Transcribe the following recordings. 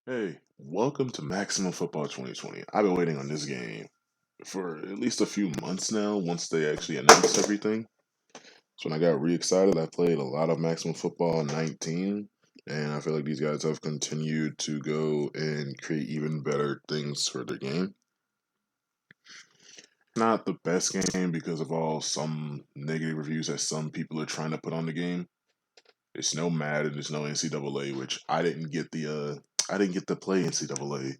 Hey, welcome to Maximum Football 2020. I've been waiting on this game for at least a few months now, once they actually announced everything. So when I got re-excited, I played a lot of Maximum Football 19, and I feel like these guys have continued to go and create even better things for their game. Not the best game because of all some negative reviews that some people are trying to put on the game. It's no Madden, there's no NCAA, which I didn't get to play NCAA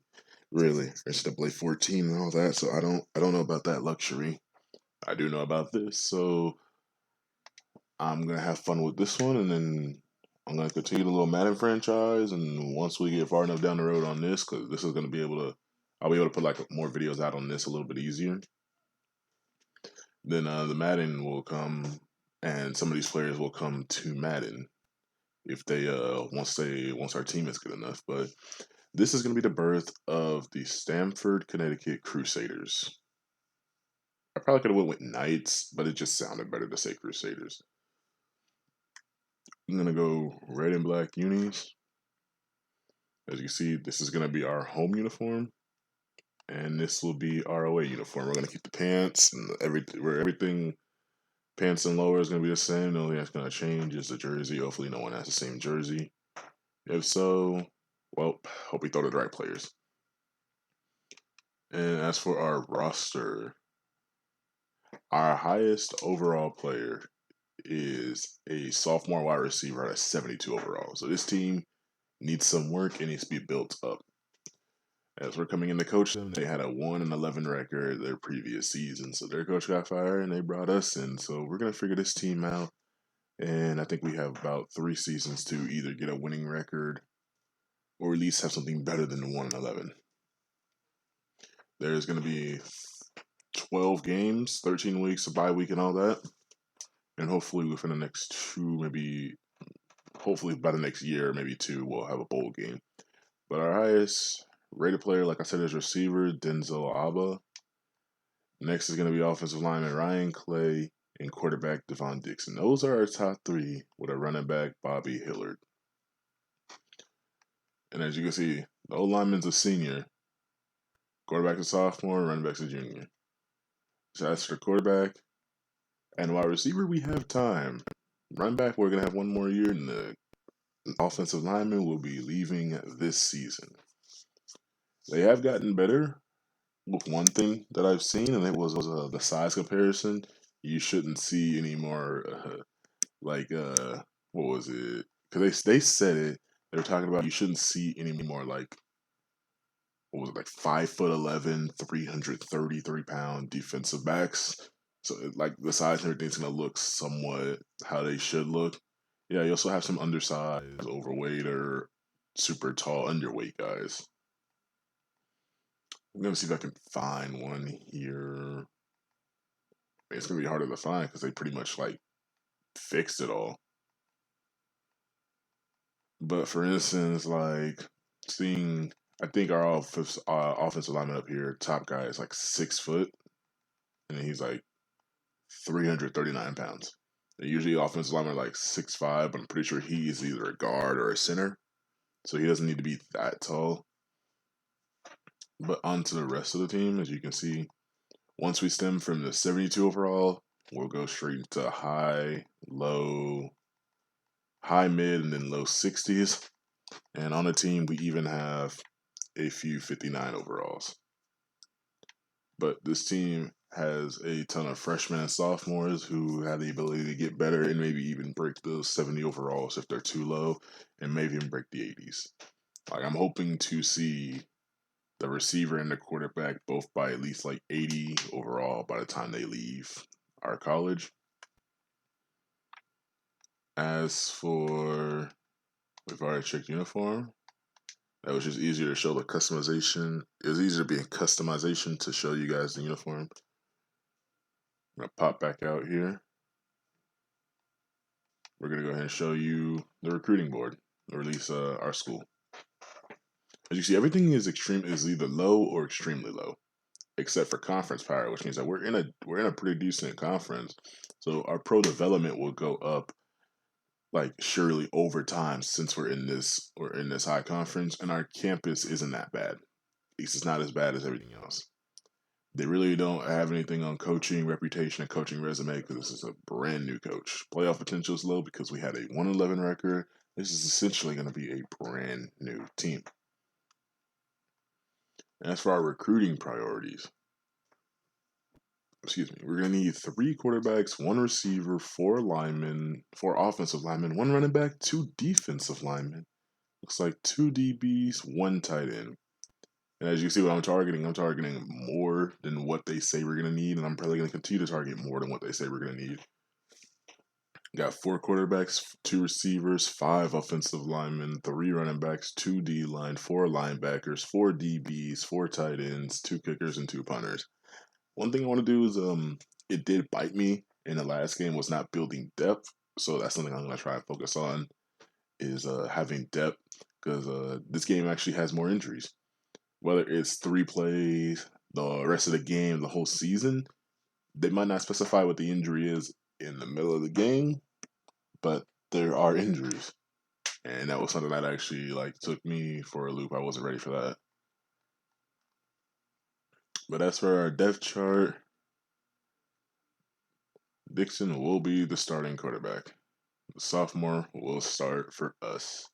really. NCAA 14 and all that, so I don't know about that luxury. I do know about this, so I'm gonna have fun with this one, and then I'm gonna continue the little Madden franchise. And once we get far enough down the road on this, because this is gonna be able to, I'll be able to put like more videos out on this a little bit easier. Then the Madden will come, and some of these players will come to Madden if they once our team is good enough. But this is gonna be the birth of the Stamford, Connecticut Crusaders. I probably could have went with Knights, but it just sounded better to say Crusaders. I'm gonna go red and black unis. As you can see, this is gonna be our home uniform, and this will be our away uniform. We're gonna keep the pants and everything pants and lower is gonna be the same. The only thing that's gonna change is the jersey. Hopefully, no one has the same jersey. If so, well, hope we throw to the right players. And as for our roster, our highest overall player is a sophomore wide receiver at 72 overall. So this team needs some work and needs to be built up. As we're coming into coach them, they had a 1-11 record their previous season. So their coach got fired and they brought us in. So we're gonna figure this team out. And I think we have about 3 seasons to either get a winning record or at least have something better than the 1-11. There's gonna be 12 games, 13 weeks, a bye week, and all that. And hopefully within the next hopefully by the next year, maybe two, we'll have a bowl game. But our highest rated player, like I said, is receiver Denzel Abba. Next is going to be offensive lineman Ryan Clay and quarterback Devon Dixon. Those are our top three with a running back Bobby Hillard. And as you can see, the O lineman's a senior, quarterback's a sophomore, running back's a junior. So that's for quarterback. And wide receiver, we have time. Running back, we're going to have one more year, and the offensive lineman will be leaving this season. They have gotten better with one thing that I've seen, and it was the size comparison. You shouldn't see any more like what was it? Because they said it. They were talking about you shouldn't see any more like what was it, like 5'11", 333-pound defensive backs. So like the size and everything's gonna look somewhat how they should look. Yeah, you also have some undersized, overweight, or super tall underweight guys. I'm gonna see if I can find one here. It's gonna be harder to find because they pretty much like fixed it all. But for instance, like seeing, I think our offensive lineman up here, top guy is like 6 foot, and he's like 339 pounds. And usually offensive linemen are like 6'5", but I'm pretty sure he's either a guard or a center, so he doesn't need to be that tall. But on to the rest of the team, as you can see, once we stem from the 72 overall, we'll go straight into high, low, high, mid, and then low 60s. And on the team, we even have a few 59 overalls. But this team has a ton of freshmen and sophomores who have the ability to get better and maybe even break those 70 overalls if they're too low, and maybe even break the 80s. Like I'm hoping to see the receiver and the quarterback both by at least like 80 overall by the time they leave our college. As for, we've already checked uniform. That was just easier to show the customization. It was easier to be in customization to show you guys the uniform. I'm gonna pop back out here. We're gonna go ahead and show you the recruiting board, or at least our school. As you see, everything is either low or extremely low, except for conference power, which means that we're in a pretty decent conference. So our pro development will go up like surely over time since we're in this high conference and our campus isn't that bad. At least it's not as bad as everything else. They really don't have anything on coaching reputation and coaching resume because this is a brand new coach. Playoff potential is low because we had a 1-11 record. This is essentially going to be a brand new team. And as for our recruiting priorities, we're going to need 3 quarterbacks, 1 receiver, 4 linemen, 4 offensive linemen, 1 running back, 2 defensive linemen. Looks like 2 DBs, 1 tight end. And as you see what I'm targeting more than what they say we're going to need, and I'm probably going to continue to target more than what they say we're going to need. Got 4 quarterbacks, 2 receivers, 5 offensive linemen, 3 running backs, 2 D line, 4 linebackers, 4 DBs, 4 tight ends, 2 kickers, and 2 punters. One thing I want to do is it did bite me in the last game was not building depth, so that's something I'm gonna try and focus on is having depth because this game actually has more injuries. Whether it's 3 plays, the rest of the game, the whole season, they might not specify what the injury is in the middle of the game, but there are injuries, and that was something that actually like took me for a loop. I wasn't ready for that. But as for our depth chart, Dixon will be the starting quarterback. The sophomore will start for us.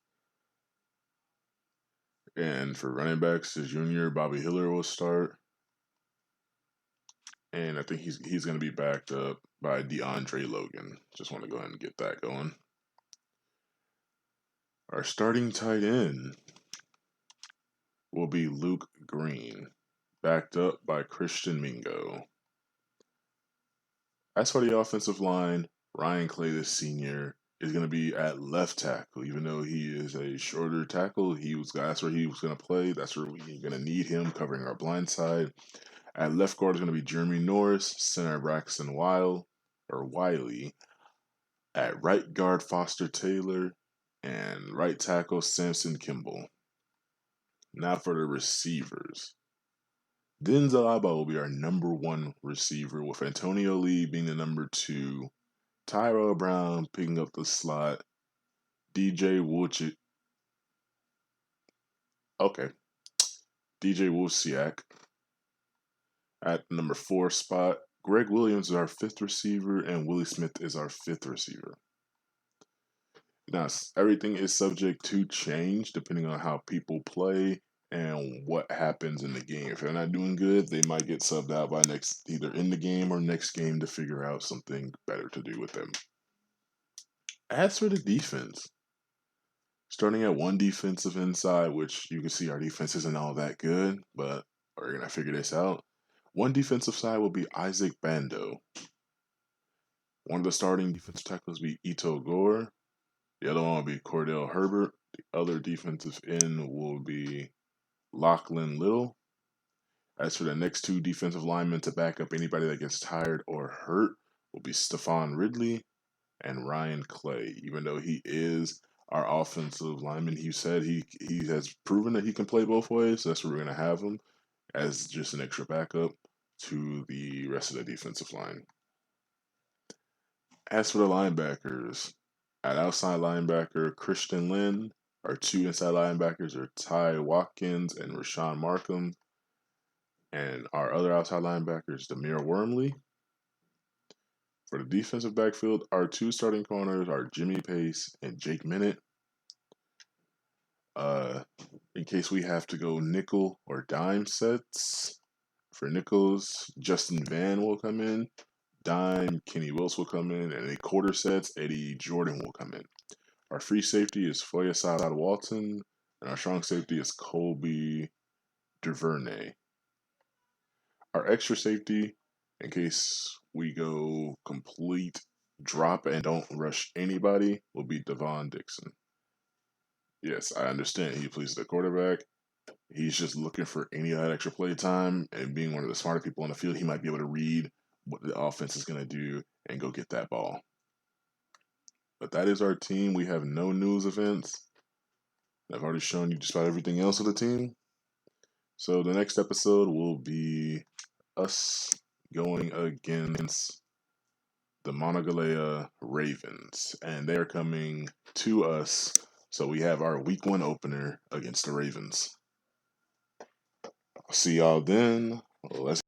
And for running backs, the junior Bobby Hiller will start. And I think he's going to be backed up by DeAndre Logan. Just want to go ahead and get that going. Our starting tight end will be Luke Green, backed up by Christian Mingo. As for the offensive line, Ryan Clay, the senior, is going to be at left tackle. Even though he is a shorter tackle, that's where he was going to play. That's where we're going to need him covering our blind side. At left guard is going to be Jeremy Norris, center Braxton Wiley. At right guard, Foster Taylor, and right tackle, Samson Kimball. Now for the receivers. Denzel Abba will be our number 1 receiver, with Antonio Lee being the number 2, Tyrell Brown picking up the slot, DJ Wolchik. Okay. DJ Wolsiak at number 4 spot. Greg Williams is our 5th receiver, and Willie Smith is our 5th receiver. Now, everything is subject to change depending on how people play and what happens in the game. If they're not doing good, they might get subbed out by either in the game or next game to figure out something better to do with them. As for the defense, starting at 1 defensive inside, which you can see our defense isn't all that good, but we're going to figure this out. 1 defensive side will be Isaac Bando. One of the starting defensive tackles will be Ito Gore. The other one will be Cordell Herbert. The other defensive end will be Lachlan Little. As for the next 2 defensive linemen to back up anybody that gets tired or hurt will be Stephon Ridley and Ryan Clay. Even though he is our offensive lineman, he said he has proven that he can play both ways. So that's where we're going to have him as just an extra backup to the rest of the defensive line. As for the linebackers, at outside linebacker, Christian Lynn. Our 2 inside linebackers are Ty Watkins and Rashawn Markham. And our other outside linebackers, Demir Wormley. For the defensive backfield, our 2 starting corners are Jimmy Pace and Jake Minute. In case we have to go nickel or dime sets, for nickels, Justin Van will come in. Dime, Kenny Wills will come in. And in quarter sets, Eddie Jordan will come in. Our free safety is Foyesade Walton. And our strong safety is Colby DuVernay. Our extra safety, in case we go complete drop and don't rush anybody, will be Devon Dixon. Yes, I understand he plays the quarterback. He's just looking for any of that extra play time, and being one of the smarter people on the field, he might be able to read what the offense is going to do and go get that ball. But that is our team. We have no news events. I've already shown you just about everything else of the team. So the next episode will be us going against the Monongalia Ravens, and they are coming to us. So we have our week 1 opener against the Ravens. I'll see y'all then. Let's